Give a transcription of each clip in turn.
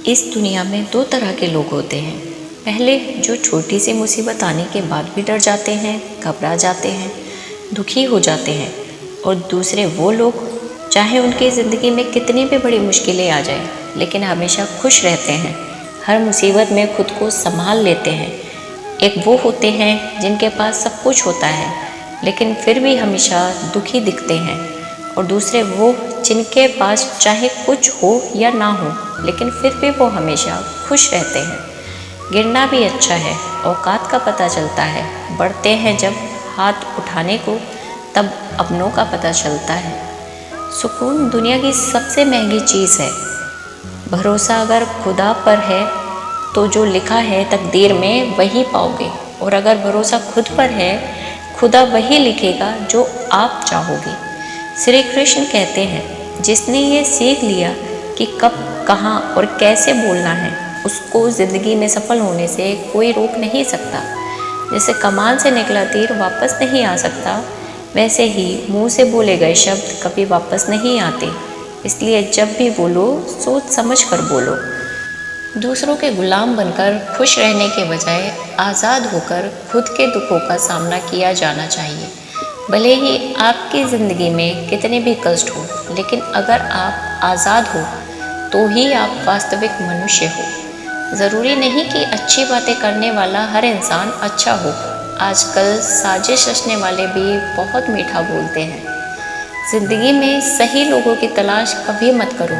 इस दुनिया में दो तरह के लोग होते हैं। पहले जो छोटी सी मुसीबत आने के बाद भी डर जाते हैं, घबरा जाते हैं, दुखी हो जाते हैं। और दूसरे वो लोग चाहे उनकी ज़िंदगी में कितनी भी बड़ी मुश्किलें आ जाए लेकिन हमेशा खुश रहते हैं, हर मुसीबत में खुद को संभाल लेते हैं। एक वो होते हैं जिनके पास सब कुछ होता है लेकिन फिर भी हमेशा दुखी दिखते हैं। और दूसरे वो जिनके पास चाहे कुछ हो या ना हो लेकिन फिर भी वो हमेशा खुश रहते हैं। गिरना भी अच्छा है, औकात का पता चलता है। बढ़ते हैं जब हाथ उठाने को तब अपनों का पता चलता है। सुकून दुनिया की सबसे महंगी चीज़ है। भरोसा अगर खुदा पर है तो जो लिखा है तकदीर में वही पाओगे, और अगर भरोसा खुद पर है खुदा वही लिखेगा जो आप चाहोगे। श्री कृष्ण कहते हैं, जिसने ये सीख लिया कि कब, कहाँ और कैसे बोलना है, उसको ज़िंदगी में सफल होने से कोई रोक नहीं सकता। जैसे कमान से निकला तीर वापस नहीं आ सकता, वैसे ही मुंह से बोले गए शब्द कभी वापस नहीं आते। इसलिए जब भी बोलो सोच समझ कर बोलो। दूसरों के गुलाम बनकर खुश रहने के बजाय आज़ाद होकर खुद के दुखों का सामना किया जाना चाहिए। भले ही आपकी ज़िंदगी में कितने भी कष्ट हो, लेकिन अगर आप आज़ाद हो तो ही आप वास्तविक मनुष्य हो। ज़रूरी नहीं कि अच्छी बातें करने वाला हर इंसान अच्छा हो। आजकल साजिश रचने वाले भी बहुत मीठा बोलते हैं। ज़िंदगी में सही लोगों की तलाश कभी मत करो,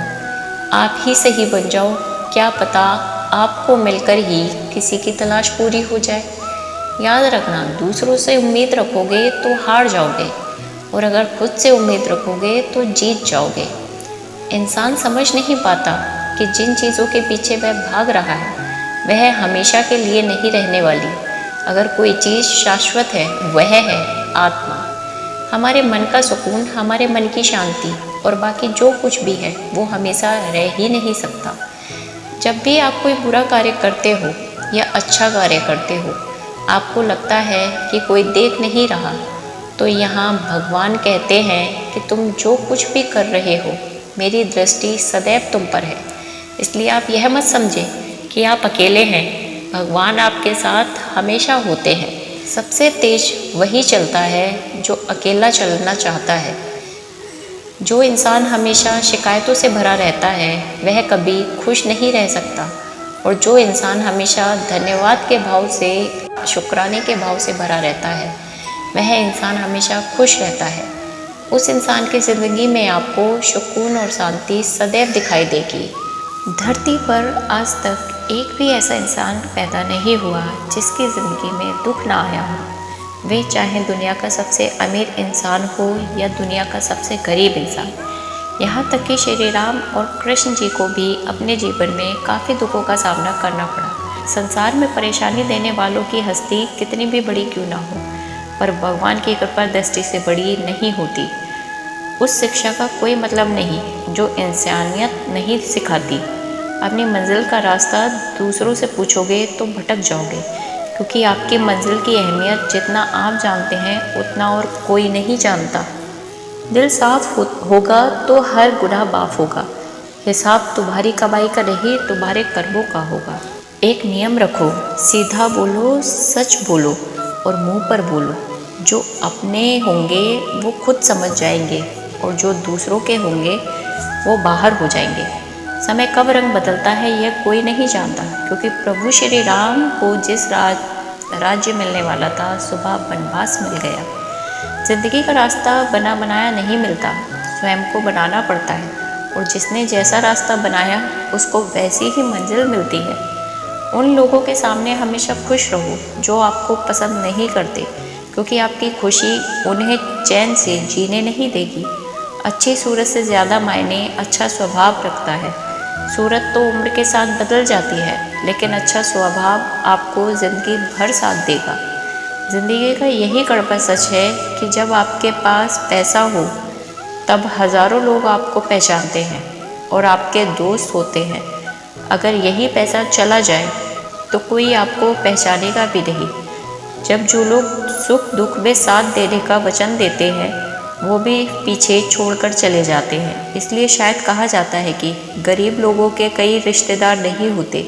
आप ही सही बन जाओ। क्या पता आपको मिलकर ही किसी की तलाश पूरी हो जाए। याद रखना, दूसरों से उम्मीद रखोगे तो हार जाओगे, और अगर खुद से उम्मीद रखोगे तो जीत जाओगे। इंसान समझ नहीं पाता कि जिन चीज़ों के पीछे वह भाग रहा है वह हमेशा के लिए नहीं रहने वाली। अगर कोई चीज़ शाश्वत है वह है आत्मा, हमारे मन का सुकून, हमारे मन की शांति, और बाकी जो कुछ भी है वो हमेशा रह ही नहीं सकता। जब भी आप कोई बुरा कार्य करते हो या अच्छा कार्य करते हो, आपको लगता है कि कोई देख नहीं रहा, तो यहाँ भगवान कहते हैं कि तुम जो कुछ भी कर रहे हो मेरी दृष्टि सदैव तुम पर है। इसलिए आप यह मत समझें कि आप अकेले हैं, भगवान आपके साथ हमेशा होते हैं। सबसे तेज वही चलता है जो अकेला चलना चाहता है। जो इंसान हमेशा शिकायतों से भरा रहता है वह कभी खुश नहीं रह सकता, और जो इंसान हमेशा धन्यवाद के भाव से, शुक्राने के भाव से भरा रहता है वह इंसान हमेशा खुश रहता है। उस इंसान की ज़िंदगी में आपको सुकून और शांति सदैव दिखाई देगी। धरती पर आज तक एक भी ऐसा इंसान पैदा नहीं हुआ जिसकी ज़िंदगी में दुख ना आया हो। वे चाहे दुनिया का सबसे अमीर इंसान हो या दुनिया का सबसे गरीब इंसान। यहाँ तक कि श्री राम और कृष्ण जी को भी अपने जीवन में काफ़ी दुखों का सामना करना पड़ा। संसार में परेशानी देने वालों की हस्ती कितनी भी बड़ी क्यों ना हो, पर भगवान की कृपा दृष्टि से बड़ी नहीं होती। उस शिक्षा का कोई मतलब नहीं जो इंसानियत नहीं सिखाती। अपनी मंजिल का रास्ता दूसरों से पूछोगे तो भटक जाओगे, क्योंकि आपकी मंजिल की अहमियत जितना आप जानते हैं उतना और कोई नहीं जानता। दिल साफ होगा तो हर गुनाह माफ होगा। हिसाब तुम्हारी कमाई का नहीं, तुम्हारे कर्मों का होगा। एक नियम रखो, सीधा बोलो, सच बोलो और मुंह पर बोलो। जो अपने होंगे वो खुद समझ जाएंगे, और जो दूसरों के होंगे वो बाहर हो जाएंगे। समय कब रंग बदलता है यह कोई नहीं जानता, क्योंकि प्रभु श्री राम को जिस राज्य मिलने वाला था सुबह वनवास मिल गया। जिंदगी का रास्ता बना बनाया नहीं मिलता, स्वयं को बनाना पड़ता है, और जिसने जैसा रास्ता बनाया उसको वैसी ही मंजिल मिलती है। उन लोगों के सामने हमेशा खुश रहो जो आपको पसंद नहीं करते, क्योंकि आपकी खुशी उन्हें चैन से जीने नहीं देगी। अच्छी सूरत से ज़्यादा मायने अच्छा स्वभाव रखता है। सूरत तो उम्र के साथ बदल जाती है, लेकिन अच्छा स्वभाव आपको ज़िंदगी भर साथ देगा। ज़िंदगी का यही कड़वा सच है कि जब आपके पास पैसा हो तब हज़ारों लोग आपको पहचानते हैं और आपके दोस्त होते हैं। अगर यही पैसा चला जाए तो कोई आपको पहचानेगा भी नहीं। जब जो लोग सुख दुख में साथ देने का वचन देते हैं वो भी पीछे छोड़कर चले जाते हैं। इसलिए शायद कहा जाता है कि गरीब लोगों के कई रिश्तेदार नहीं होते,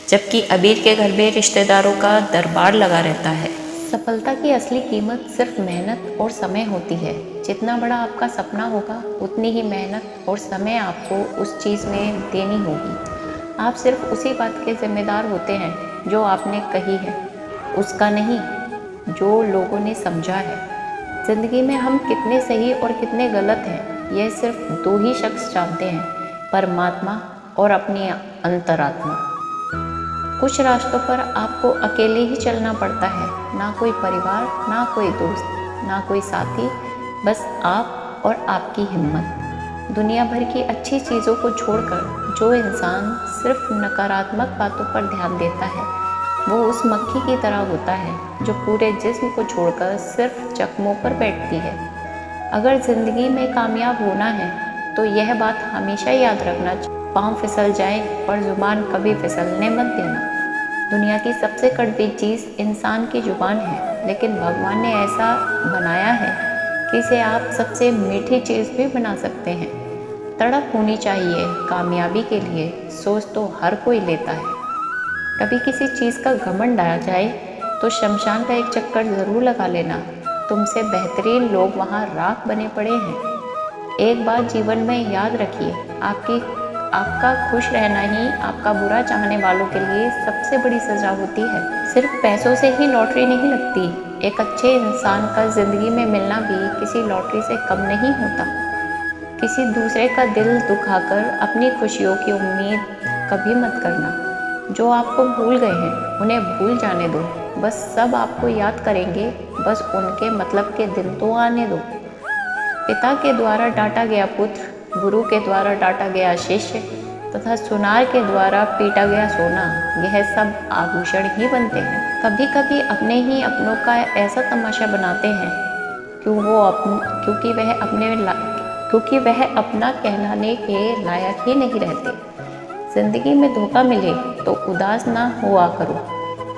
जबकि अमीर के घर में रिश्तेदारों का दरबार लगा रहता है। सफलता की असली कीमत सिर्फ मेहनत और समय होती है। जितना बड़ा आपका सपना होगा, उतनी ही मेहनत और समय आपको उस चीज़ में देनी होगी। आप सिर्फ उसी बात के जिम्मेदार होते हैं जो आपने कही है, उसका नहीं जो लोगों ने समझा है। ज़िंदगी में हम कितने सही और कितने गलत हैं, यह सिर्फ दो ही शख्स जानते हैं, परमात्मा और अपनी अंतरात्मा। कुछ रास्तों पर आपको अकेले ही चलना पड़ता है, ना कोई परिवार, ना कोई दोस्त, ना कोई साथी, बस आप और आपकी हिम्मत। दुनिया भर की अच्छी चीज़ों को छोड़कर जो इंसान सिर्फ नकारात्मक बातों पर ध्यान देता है, वो उस मक्खी की तरह होता है जो पूरे जिस्म को छोड़कर सिर्फ जख्मों पर बैठती है। अगर ज़िंदगी में कामयाब होना है तो यह बात हमेशा याद रखना, पाँव फिसल जाए पर ज़ुबान कभी फिसलने मत देना। दुनिया की सबसे कड़वी चीज़ इंसान की ज़ुबान है, लेकिन भगवान ने ऐसा बनाया है कि इसे आप सबसे मीठी चीज़ भी बना सकते हैं। तड़प होनी चाहिए कामयाबी के लिए, सोच तो हर कोई लेता है। कभी किसी चीज़ का घमंड आ जाए तो शमशान का एक चक्कर ज़रूर लगा लेना, तुमसे बेहतरीन लोग वहाँ राख बने पड़े हैं। एक बात जीवन में याद रखिए, आपका खुश रहना ही आपका बुरा चाहने वालों के लिए सबसे बड़ी सज़ा होती है। सिर्फ पैसों से ही लॉटरी नहीं लगती, एक अच्छे इंसान का ज़िंदगी में मिलना भी किसी लॉटरी से कम नहीं होता। किसी दूसरे का दिल दुखाकर अपनी खुशियों की उम्मीद कभी मत करना। जो आपको भूल गए हैं उन्हें भूल जाने दो, बस सब आपको याद करेंगे, बस उनके मतलब के दिन तो आने दो। पिता के द्वारा डांटा गया पुत्र, गुरु के द्वारा डांटा गया शिष्य तथा सुनार के द्वारा पीटा गया सोना, यह सब आभूषण ही बनते हैं। कभी कभी अपने ही अपनों का ऐसा तमाशा बनाते हैं क्योंकि वह अपना कहलाने के लायक ही नहीं रहते। जिंदगी में धोखा मिले तो उदास ना हुआ करो,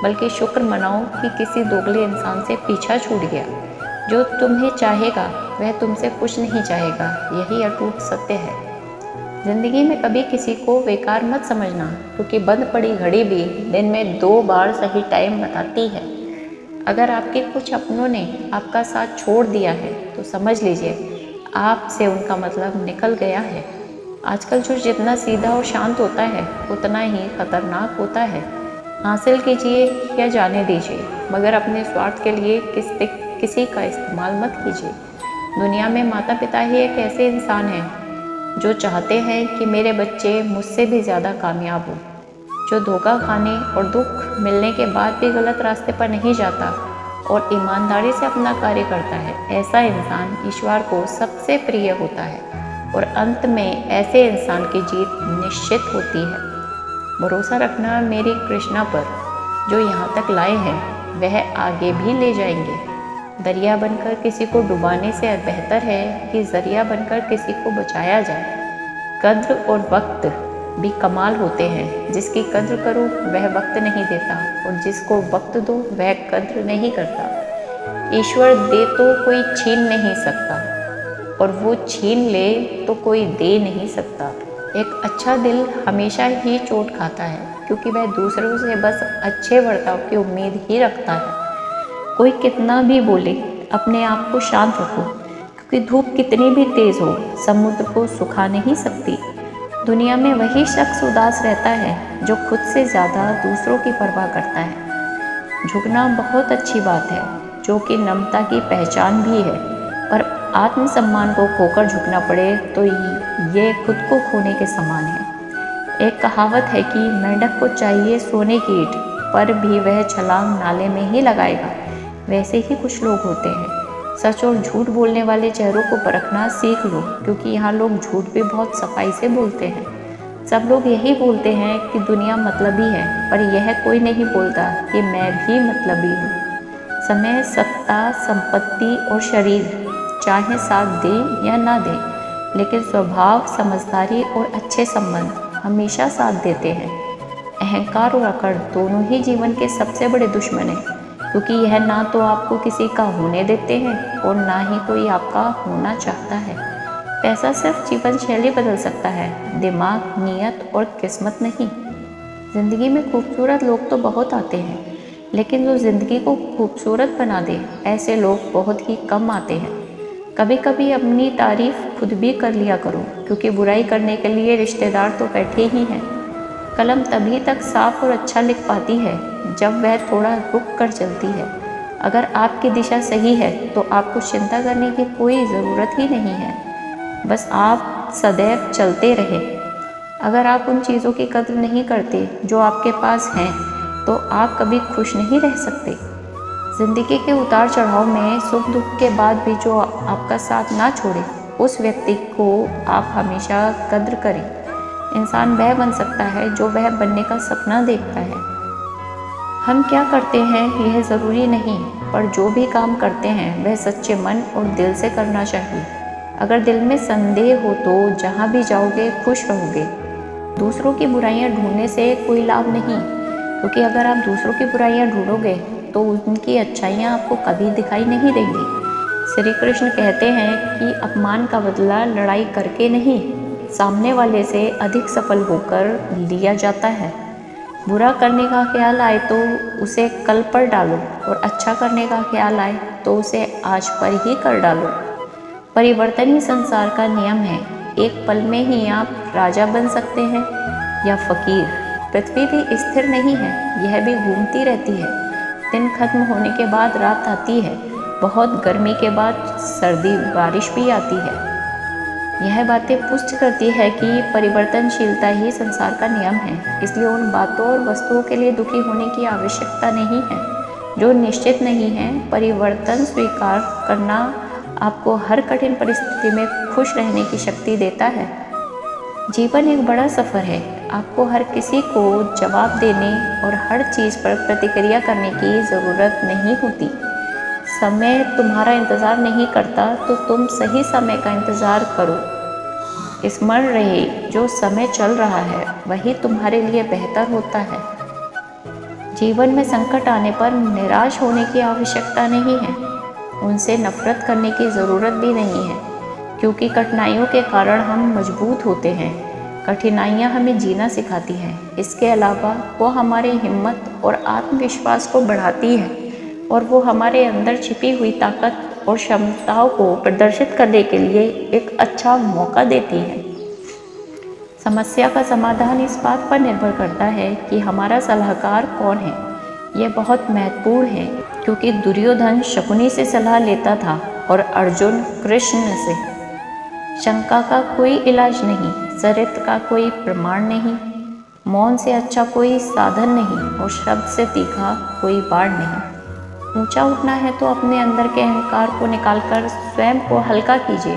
बल्कि शुक्र मनाओ कि किसी दोगले इंसान से पीछा छूट गया। जो तुम्हें चाहेगा वह तुमसे कुछ नहीं चाहेगा, यही अटूट सत्य है। ज़िंदगी में कभी किसी को बेकार मत समझना, क्योंकि बंद पड़ी घड़ी भी दिन में 2 बार सही टाइम बताती है। अगर आपके कुछ अपनों ने आपका साथ छोड़ दिया है तो समझ लीजिए आपसे उनका मतलब निकल गया है। आजकल जो जितना सीधा और शांत होता है उतना ही खतरनाक होता है। हासिल कीजिए या जाने दीजिए, मगर अपने स्वार्थ के लिए किसी का इस्तेमाल मत कीजिए। दुनिया में माता पिता ही एक ऐसे इंसान हैं जो चाहते हैं कि मेरे बच्चे मुझसे भी ज़्यादा कामयाब हो, जो धोखा खाने और दुख मिलने के बाद भी गलत रास्ते पर नहीं जाता और ईमानदारी से अपना कार्य करता है। ऐसा इंसान ईश्वर को सबसे प्रिय होता है और अंत में ऐसे इंसान की जीत निश्चित होती है। भरोसा रखना मेरी कृष्णा पर, जो यहाँ तक लाए हैं वह आगे भी ले जाएंगे। दरिया बनकर किसी को डुबाने से बेहतर है कि जरिया बनकर किसी को बचाया जाए। कद्र और वक्त भी कमाल होते हैं, जिसकी कद्र करो वह वक्त नहीं देता और जिसको वक्त दो वह कद्र नहीं करता। ईश्वर दे तो कोई छीन नहीं सकता और वो छीन ले तो कोई दे नहीं सकता। एक अच्छा दिल हमेशा ही चोट खाता है, क्योंकि वह दूसरों से बस अच्छे बर्ताव की उम्मीद ही रखता है। कोई कितना भी बोले, अपने आप को शांत रखो, क्योंकि धूप कितनी भी तेज़ हो समुद्र को सुखा नहीं सकती। दुनिया में वही शख्स उदास रहता है जो खुद से ज़्यादा दूसरों की परवाह करता है। झुकना बहुत अच्छी बात है, जो कि नम्रता की पहचान भी है, पर आत्मसम्मान को खोकर झुकना पड़े तो ये खुद को खोने के समान है। एक कहावत है कि मेंढक को चाहिए सोने की ईंट, पर भी वह छलांग नाले में ही लगाएगा। वैसे ही कुछ लोग होते हैं। सच और झूठ बोलने वाले चेहरों को परखना सीख लो, क्योंकि यहाँ लोग झूठ भी बहुत सफाई से बोलते हैं। सब लोग यही बोलते हैं कि दुनिया मतलबी है, पर यह कोई नहीं बोलता कि मैं भी मतलबी हूँ। समय, सत्ता, संपत्ति और शरीर चाहे साथ दे या ना दे, लेकिन स्वभाव, समझदारी और अच्छे संबंध हमेशा साथ देते हैं। अहंकार और अकड़ दोनों ही जीवन के सबसे बड़े दुश्मन हैं। क्योंकि यह ना तो आपको किसी का होने देते हैं और ना ही कोई आपका होना चाहता है। पैसा सिर्फ जीवन शैली बदल सकता है, दिमाग, नीयत और किस्मत नहीं। ज़िंदगी में खूबसूरत लोग तो बहुत आते हैं, लेकिन जो ज़िंदगी को खूबसूरत बना दे, ऐसे लोग बहुत ही कम आते हैं। कभी कभी अपनी तारीफ खुद भी कर लिया करो, क्योंकि बुराई करने के लिए रिश्तेदार तो बैठे ही हैं। कलम तभी तक साफ और अच्छा लिख पाती है जब वह थोड़ा रुक कर चलती है। अगर आपकी दिशा सही है तो आपको चिंता करने की कोई ज़रूरत ही नहीं है। बस आप सदैव चलते रहें। अगर आप उन चीज़ों की कद्र नहीं करते जो आपके पास हैं, तो आप कभी खुश नहीं रह सकते। ज़िंदगी के उतार चढ़ाव में सुख दुख के बाद भी जो आपका साथ ना छोड़े, उस व्यक्ति को आप हमेशा कद्र करें। इंसान वह बन सकता है जो वह बनने का सपना देखता है। हम क्या करते हैं यह ज़रूरी नहीं, पर जो भी काम करते हैं वह सच्चे मन और दिल से करना चाहिए। अगर दिल में संदेह हो तो जहाँ भी जाओगे खुश रहोगे। दूसरों की बुराइयाँ ढूंढने से कोई लाभ नहीं, क्योंकि अगर आप दूसरों की बुराइयाँ ढूंढोगे तो उनकी अच्छाइयाँ आपको कभी दिखाई नहीं देंगी। श्री कृष्ण कहते हैं कि अपमान का बदला लड़ाई करके नहीं, सामने वाले से अधिक सफल होकर लिया जाता है। बुरा करने का ख्याल आए तो उसे कल पर डालो, और अच्छा करने का ख्याल आए तो उसे आज पर ही कर डालो। परिवर्तन ही संसार का नियम है। एक पल में ही आप राजा बन सकते हैं या फकीर। पृथ्वी भी स्थिर नहीं है, यह भी घूमती रहती है। दिन खत्म होने के बाद रात आती है, बहुत गर्मी के बाद सर्दी बारिश भी आती है। यह बातें पुष्ट करती है कि परिवर्तनशीलता ही संसार का नियम है। इसलिए उन बातों और वस्तुओं के लिए दुखी होने की आवश्यकता नहीं है जो निश्चित नहीं है। परिवर्तन स्वीकार करना आपको हर कठिन परिस्थिति में खुश रहने की शक्ति देता है। जीवन एक बड़ा सफ़र है। आपको हर किसी को जवाब देने और हर चीज़ पर प्रतिक्रिया करने की ज़रूरत नहीं होती। समय तुम्हारा इंतज़ार नहीं करता, तो तुम सही समय का इंतज़ार करो। स्मरण रहे, जो समय चल रहा है वही तुम्हारे लिए बेहतर होता है। जीवन में संकट आने पर निराश होने की आवश्यकता नहीं है, उनसे नफरत करने की ज़रूरत भी नहीं है, क्योंकि कठिनाइयों के कारण हम मजबूत होते हैं। कठिनाइयाँ हमें जीना सिखाती हैं। इसके अलावा वो हमारी हिम्मत और आत्मविश्वास को बढ़ाती है, और वो हमारे अंदर छिपी हुई ताकत और क्षमताओं को प्रदर्शित करने के लिए एक अच्छा मौका देती है। समस्या का समाधान इस बात पर निर्भर करता है कि हमारा सलाहकार कौन है। यह बहुत महत्वपूर्ण है, क्योंकि दुर्योधन शकुनी से सलाह लेता था और अर्जुन कृष्ण से। शंका का कोई इलाज नहीं, चरित्र का कोई प्रमाण नहीं, मौन से अच्छा कोई साधन नहीं, और शब्द से तीखा कोई बाण नहीं। ऊंचा उठना है तो अपने अंदर के अहंकार को निकालकर स्वयं को हल्का कीजिए,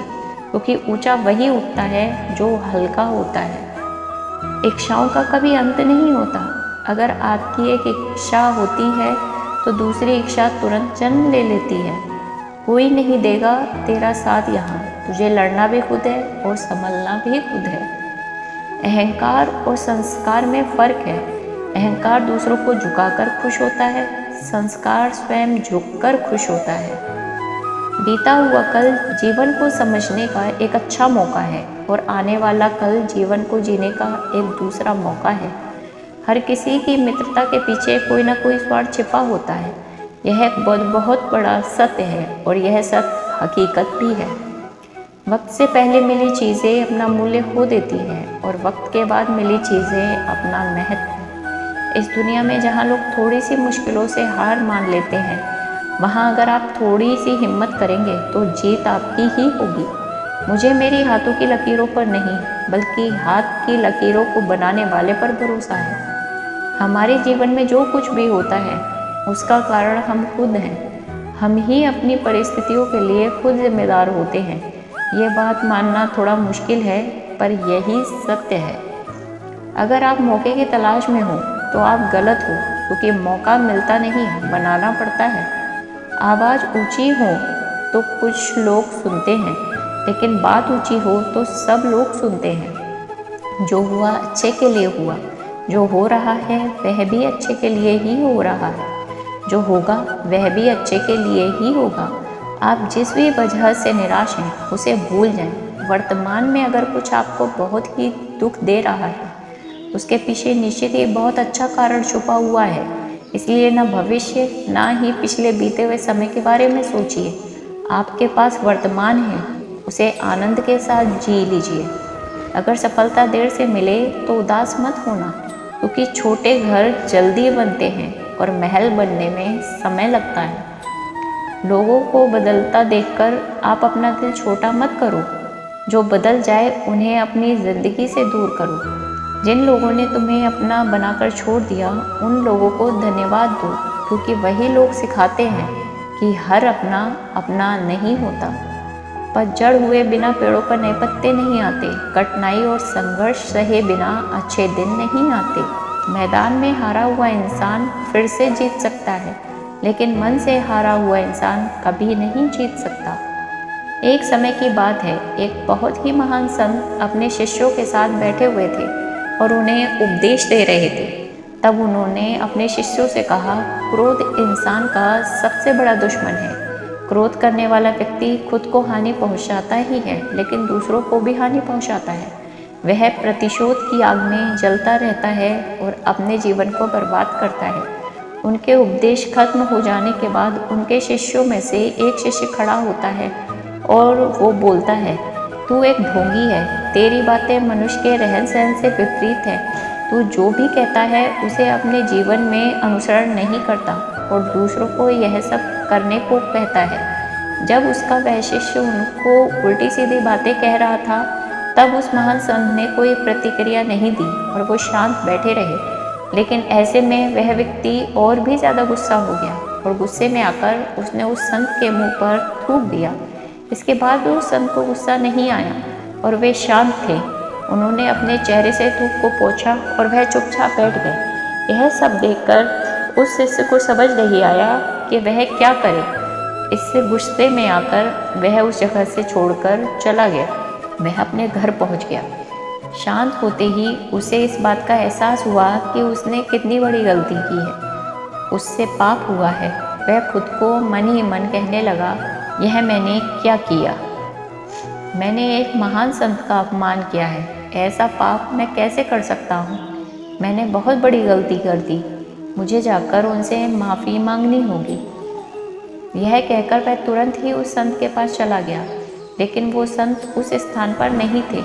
क्योंकि ऊंचा वही उठता है जो हल्का होता है। इच्छाओं का कभी अंत नहीं होता। अगर आपकी एक इच्छा होती है तो दूसरी इच्छा तुरंत जन्म ले लेती है। कोई नहीं देगा तेरा साथ यहाँ, तुझे लड़ना भी खुद है और संभलना भी खुद है। अहंकार और संस्कार में फ़र्क है। अहंकार दूसरों को झुकाकर खुश होता है, संस्कार स्वयं झुककर खुश होता है। बीता हुआ कल जीवन को समझने का एक अच्छा मौका है, और आने वाला कल जीवन को जीने का एक दूसरा मौका है। हर किसी की मित्रता के पीछे कोई ना कोई स्वार्थ छिपा होता है। यह एक बहुत बड़ा सत्य है, और यह सत्य हकीकत भी है। वक्त से पहले मिली चीज़ें अपना मूल्य खो देती हैं, और वक्त के बाद मिली चीज़ें अपना महत्व। इस दुनिया में जहाँ लोग थोड़ी सी मुश्किलों से हार मान लेते हैं, वहाँ अगर आप थोड़ी सी हिम्मत करेंगे तो जीत आपकी ही होगी। मुझे मेरी हाथों की लकीरों पर नहीं, बल्कि हाथ की लकीरों को बनाने वाले पर भरोसा है। हमारे जीवन में जो कुछ भी होता है उसका कारण हम खुद हैं। हम ही अपनी परिस्थितियों के लिए खुद जिम्मेदार होते हैं। ये बात मानना थोड़ा मुश्किल है, पर यही सत्य है। अगर आप मौके की तलाश में हो तो आप गलत हो, क्योंकि मौका मिलता नहीं, बनाना पड़ता है। आवाज़ ऊंची हो तो कुछ लोग सुनते हैं, लेकिन बात ऊंची हो तो सब लोग सुनते हैं। जो हुआ अच्छे के लिए हुआ, जो हो रहा है वह भी अच्छे के लिए ही हो रहा है। जो होगा वह भी अच्छे के लिए ही होगा। आप जिस भी वजह से निराश हैं उसे भूल जाएं। वर्तमान में अगर कुछ आपको बहुत ही दुख दे रहा है, उसके पीछे निश्चित ही बहुत अच्छा कारण छुपा हुआ है। इसलिए न भविष्य ना ही पिछले बीते हुए समय के बारे में सोचिए। आपके पास वर्तमान है, उसे आनंद के साथ जी लीजिए। अगर सफलता देर से मिले तो उदास मत होना, क्योंकि छोटे घर जल्दी बनते हैं और महल बनने में समय लगता है। लोगों को बदलता देखकर आप अपना दिल छोटा मत करो। जो बदल जाए उन्हें अपनी ज़िंदगी से दूर करो। जिन लोगों ने तुम्हें अपना बनाकर छोड़ दिया, उन लोगों को धन्यवाद दो, क्योंकि वही लोग सिखाते हैं कि हर अपना अपना नहीं होता। पतझड़ हुए बिना पेड़ों पर नए पत्ते नहीं आते। कठिनाई और संघर्ष सहे बिना अच्छे दिन नहीं आते। मैदान में हारा हुआ इंसान फिर से जीत सकता है, लेकिन मन से हारा हुआ इंसान कभी नहीं जीत सकता। एक समय की बात है, एक बहुत ही महान संत अपने शिष्यों के साथ बैठे हुए थे और उन्हें उपदेश दे रहे थे। तब उन्होंने अपने शिष्यों से कहा, क्रोध इंसान का सबसे बड़ा दुश्मन है। क्रोध करने वाला व्यक्ति खुद को हानि पहुंचाता ही है, लेकिन दूसरों को भी हानि पहुंचाता है। वह प्रतिशोध की आग में जलता रहता है और अपने जीवन को बर्बाद करता है। उनके उपदेश खत्म हो जाने के बाद उनके शिष्यों में से एक शिष्य खड़ा होता है और वो बोलता है, तू एक ढोंगी है। तेरी बातें मनुष्य के रहन सहन से विपरीत है। तू जो भी कहता है उसे अपने जीवन में अनुसरण नहीं करता और दूसरों को यह सब करने को कहता है। जब उसका वह शिष्य उनको उल्टी सीधी बातें कह रहा था, तब उस महान संत ने कोई प्रतिक्रिया नहीं दी और वो शांत बैठे रहे। लेकिन ऐसे में वह व्यक्ति और भी ज़्यादा गुस्सा हो गया और गुस्से में आकर उसने उस संत के मुंह पर थूक दिया। इसके बाद भी उस संत को गुस्सा नहीं आया और वे शांत थे। उन्होंने अपने चेहरे से थूक को पोंछा और वह चुपचाप बैठ गए। यह सब देखकर उस शिष्य को समझ नहीं आया कि वह क्या करे। इससे गुस्से में आकर वह उस जगह से छोड़कर चला गया। वह अपने घर पहुंच गया। शांत होते ही उसे इस बात का एहसास हुआ कि उसने कितनी बड़ी गलती की है। उससे पाप हुआ है। वह खुद को मन ही मन कहने लगा, यह मैंने क्या किया? मैंने एक महान संत का अपमान किया है। ऐसा पाप मैं कैसे कर सकता हूँ? मैंने बहुत बड़ी गलती कर दी। मुझे जाकर उनसे माफ़ी मांगनी होगी। यह कहकर वह तुरंत ही उस संत के पास चला गया, लेकिन वो संत उस स्थान पर नहीं थे।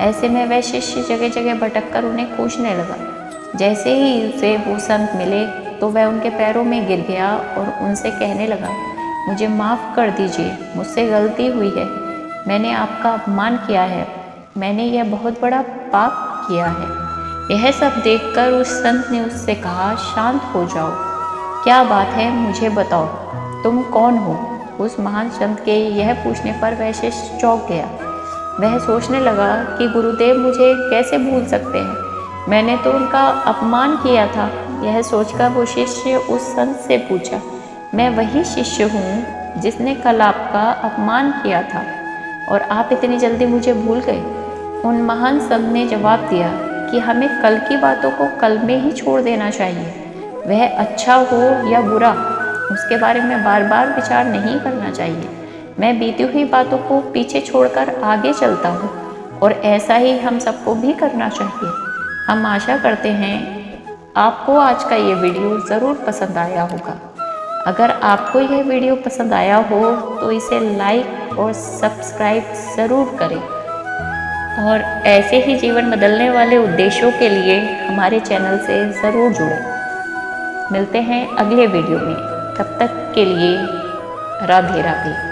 ऐसे में वह शिष्य जगह जगह भटककर उन्हें खोजने लगा। जैसे ही उसे वो संत मिले तो वह उनके पैरों में गिर गया और उनसे कहने लगा, मुझे माफ़ कर दीजिए, मुझसे गलती हुई है। मैंने आपका अपमान किया है। मैंने यह बहुत बड़ा पाप किया है। यह सब देखकर उस संत ने उससे कहा, शांत हो जाओ। क्या बात है, मुझे बताओ, तुम कौन हो? उस महान संत के यह पूछने पर वह शिष्य चौंक गया। वह सोचने लगा कि गुरुदेव मुझे कैसे भूल सकते हैं, मैंने तो उनका अपमान किया था। यह सोचकर वो शिष्य उस संत से पूछा, मैं वही शिष्य हूँ जिसने कल आपका अपमान किया था और आप इतनी जल्दी मुझे भूल गए? उन महान संत ने जवाब दिया कि हमें कल की बातों को कल में ही छोड़ देना चाहिए। वह अच्छा हो या बुरा, उसके बारे में बार बार विचार नहीं करना चाहिए। मैं बीती हुई बातों को पीछे छोड़कर आगे चलता हूँ और ऐसा ही हम सबको भी करना चाहिए। हम आशा करते हैं आपको आज का ये वीडियो ज़रूर पसंद आया होगा। अगर आपको यह वीडियो पसंद आया हो तो इसे लाइक और सब्सक्राइब ज़रूर करें और ऐसे ही जीवन बदलने वाले उद्देश्यों के लिए हमारे चैनल से ज़रूर जुड़ें। मिलते हैं अगले वीडियो में। तब तक के लिए राधे राधे।